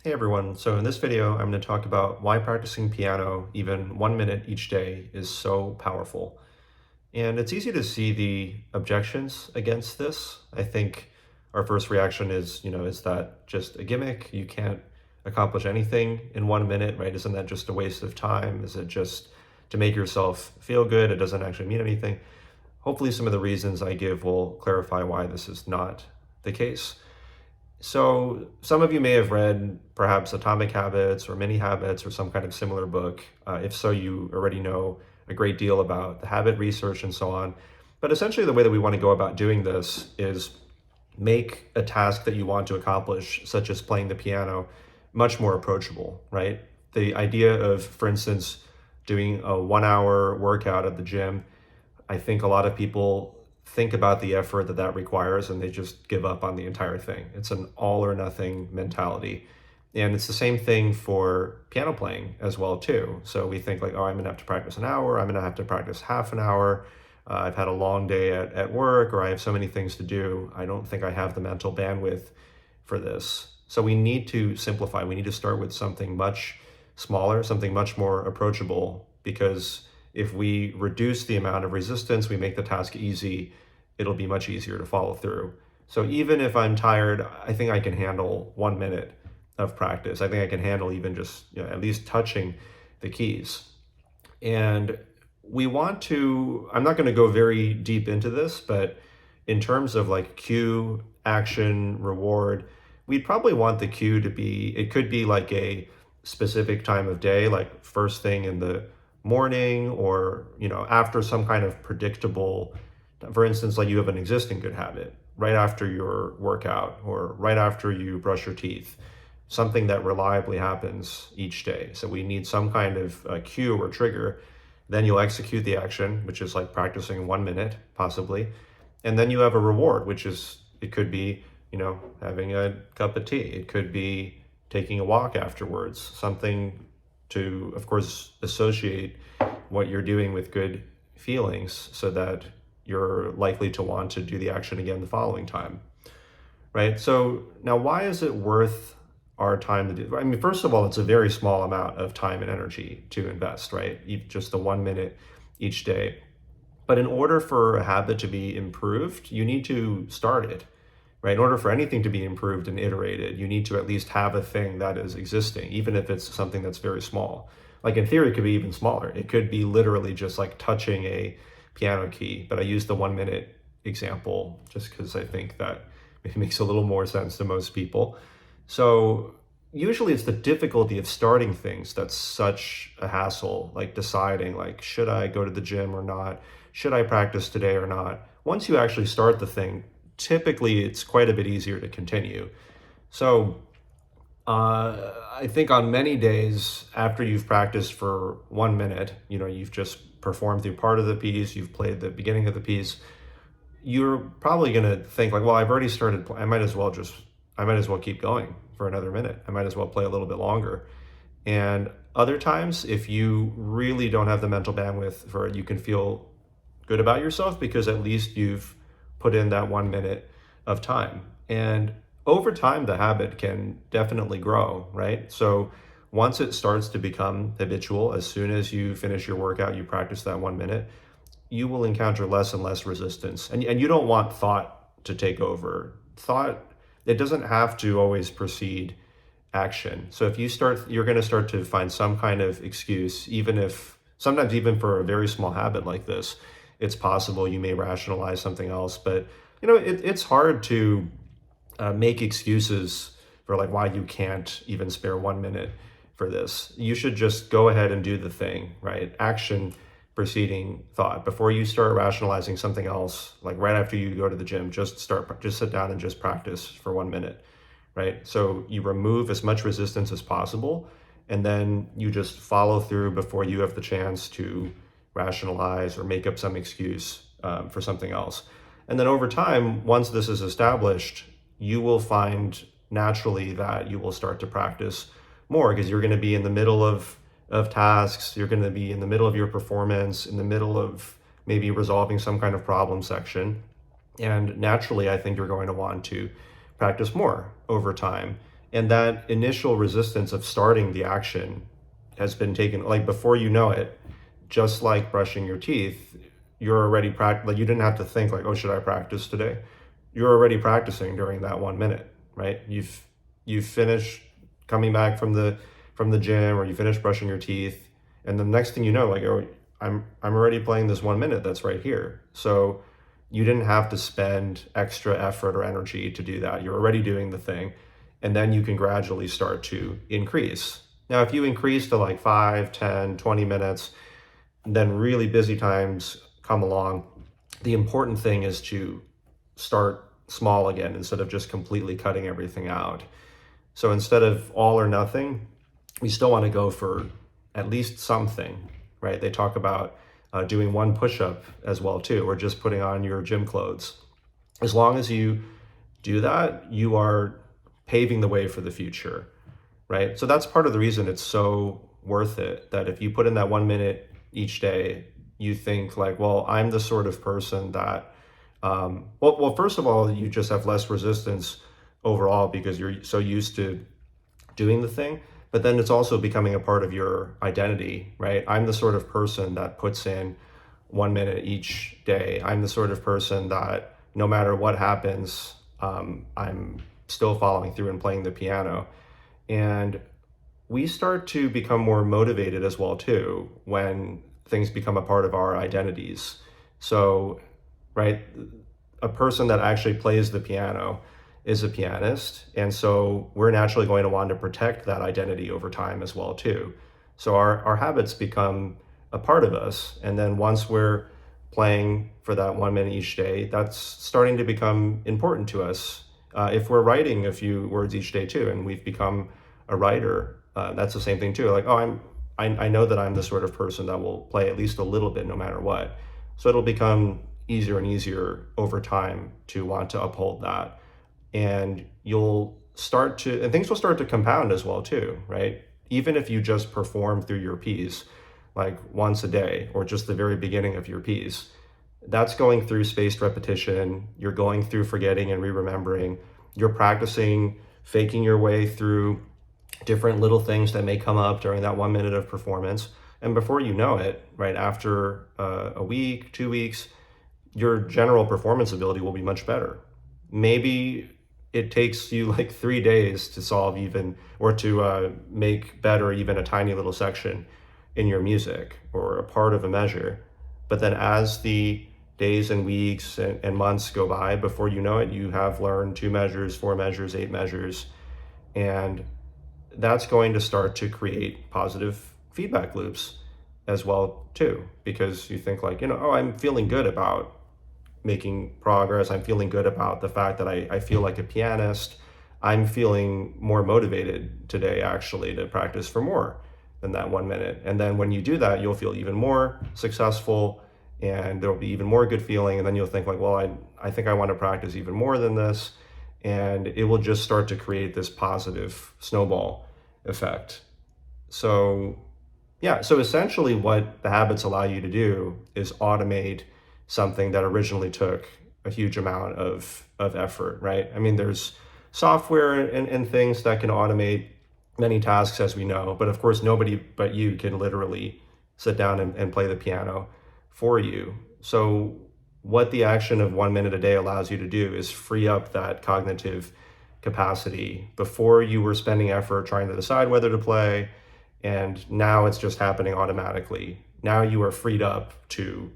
Hey everyone, so in this video I'm going to talk about why practicing piano even 1 minute each day is so powerful. And it's easy to see the objections against this. I think our first reaction is, is that just a gimmick? You can't accomplish anything in 1 minute, right? Isn't that just a waste of time? Is it just to make yourself feel good? It doesn't actually mean anything. Hopefully some of the reasons I give will clarify why this is not the case. So some of you may have read perhaps Atomic Habits or Mini Habits or some kind of similar book. If so, you already know a great deal about the habit research and so on. But essentially the way that we want to go about doing this is make a task that you want to accomplish, such as playing the piano, much more approachable, right? The idea of, for instance, doing a 1 hour workout at the gym, I think a lot of people think about the effort that that requires and they just give up on the entire thing. It's an all or nothing mentality. And it's the same thing for piano playing as well too. So we think like, oh, I'm gonna have to practice an hour, I'm gonna have to practice half an hour. I've had a long day at work, or I have so many things to do. I don't think I have the mental bandwidth for this. So we need to simplify. We need to start with something much smaller, something much more approachable, because if we reduce the amount of resistance, we make the task easy, it'll be much easier to follow through. So even if I'm tired, I think I can handle 1 minute of practice. I think I can handle even just, at least touching the keys. And we want to, I'm not going to go very deep into this, but in terms of like cue, action, reward, we'd probably want the cue to be, it could be like a specific time of day, like first thing in the morning, or after some kind of predictable, for instance, like you have an existing good habit right after your workout or right after you brush your teeth, something that reliably happens each day. So we need some kind of cue or trigger. Then you'll execute the action, which is like practicing 1 minute possibly, and then you have a reward, which is, it could be having a cup of tea, it could be taking a walk afterwards, something to, of course, associate what you're doing with good feelings so that you're likely to want to do the action again the following time, right? So now, why is it worth our time to do? I mean, first of all, it's a very small amount of time and energy to invest, right? Just the 1 minute each day. But in order for a habit to be improved, you need to start it, right? In order for anything to be improved and iterated, you need to at least have a thing that is existing, even if it's something that's very small. Like in theory, it could be even smaller. It could be literally just like touching a piano key, but I use the 1 minute example just because I think that it makes a little more sense to most people. So usually it's the difficulty of starting things that's such a hassle, like deciding like, should I go to the gym or not? Should I practice today or not? Once you actually start the thing, typically it's quite a bit easier to continue. So I think on many days after you've practiced for 1 minute, you've just performed through part of the piece, you've played the beginning of the piece, you're probably going to think like, well, I've already started, I might as well keep going for another minute. I might as well play a little bit longer. And other times, if you really don't have the mental bandwidth for it, you can feel good about yourself because at least you've put in that 1 minute of time. And over time, the habit can definitely grow, right? So once it starts to become habitual, as soon as you finish your workout, you practice that 1 minute, you will encounter less and less resistance. And you don't want thought to take over. Thought, it doesn't have to always precede action. So if you're going to start to find some kind of excuse, sometimes even for a very small habit like this, it's possible you may rationalize something else. But it's hard to make excuses for like why you can't even spare 1 minute for this. You should just go ahead and do the thing, right? Action preceding thought. Before you start rationalizing something else, like right after you go to the gym, just sit down and just practice for 1 minute, right? So you remove as much resistance as possible, and then you just follow through before you have the chance to rationalize or make up some excuse for something else. And then over time, once this is established, you will find naturally that you will start to practice more because you're going to be in the middle of tasks, you're going to be in the middle of your performance, in the middle of maybe resolving some kind of problem section. And naturally, I think you're going to want to practice more over time. And that initial resistance of starting the action has been taken, like before you know it, just like brushing your teeth, you're already like you didn't have to think like, oh, should I practice today? You're already practicing during that 1 minute, right? You've finished coming back from the gym, or you finished brushing your teeth, and the next thing you know, like, oh, I'm already playing this 1 minute that's right here. So you didn't have to spend extra effort or energy to do that. You're already doing the thing, and then you can gradually start to increase. Now, if you increase to like 5, 10, 20 minutes, then really busy times come along. The important thing is to start small again instead of just completely cutting everything out. So instead of all or nothing, we still want to go for at least something, right? They talk about doing one push-up as well too, or just putting on your gym clothes. As long as you do that, you are paving the way for the future, right? So that's part of the reason it's so worth it, that if you put in that 1 minute each day, you think like, well, I'm the sort of person that, well, first of all, you just have less resistance overall because you're so used to doing the thing, but then it's also becoming a part of your identity, right? I'm the sort of person that puts in 1 minute each day. I'm the sort of person that no matter what happens, I'm still following through and playing the piano. And we start to become more motivated as well too when things become a part of our identities. So, right, a person that actually plays the piano is a pianist, and so we're naturally going to want to protect that identity over time as well too. So our habits become a part of us, and then once we're playing for that 1 minute each day, that's starting to become important to us. If we're writing a few words each day too, and we've become a writer, that's the same thing too. Like, oh, I know that I'm the sort of person that will play at least a little bit no matter what. So it'll become easier and easier over time to want to uphold that. And and things will start to compound as well too, right? Even if you just perform through your piece like once a day, or just the very beginning of your piece, that's going through spaced repetition. You're going through forgetting and re-remembering. You're practicing faking your way through different little things that may come up during that 1 minute of performance. And before you know it, right after a week, 2 weeks, your general performance ability will be much better. Maybe it takes you like 3 days to solve even, or to make better even a tiny little section in your music or a part of a measure. But then as the days and weeks and months go by, before you know it, you have learned 2 measures, 4 measures, 8 measures, and that's going to start to create positive feedback loops as well too, because you think like, oh, I'm feeling good about making progress. I'm feeling good about the fact that I feel like a pianist. I'm feeling more motivated today actually to practice for more than that 1 minute. And then when you do that, you'll feel even more successful, and there'll be even more good feeling. And then you'll think like, well, I think I want to practice even more than this. And it will just start to create this positive snowball effect. So yeah, so essentially what the habits allow you to do is automate something that originally took a huge amount of effort, right? I mean, there's software and things that can automate many tasks, as we know, but of course, nobody but you can literally sit down and play the piano for you. So what the action of 1 minute a day allows you to do is free up that cognitive capacity. Before, you were spending effort trying to decide whether to play, and now it's just happening automatically. Now you are freed up to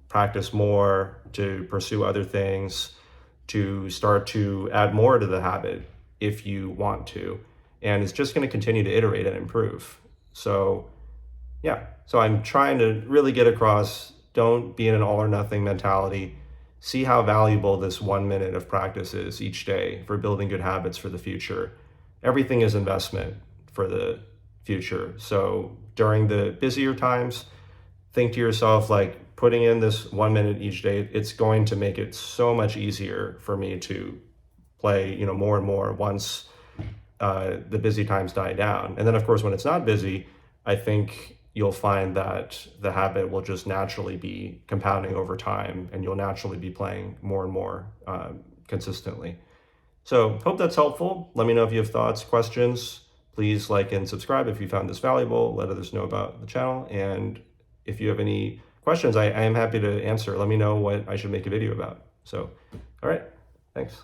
practice more, to pursue other things, to start to add more to the habit if you want to. And it's just going to continue to iterate and improve. So yeah, so I'm trying to really get across, don't be in an all or nothing mentality. See how valuable this 1 minute of practice is each day for building good habits for the future. Everything is investment for the future. So during the busier times, think to yourself, like, putting in this 1 minute each day, it's going to make it so much easier for me to play, more and more once the busy times die down. And then of course, when it's not busy, I think you'll find that the habit will just naturally be compounding over time, and you'll naturally be playing more and more consistently. So hope that's helpful. Let me know if you have thoughts, questions. Please like and subscribe if you found this valuable. Let others know about the channel. And if you have any questions, I am happy to answer. Let me know what I should make a video about. So, all right, thanks.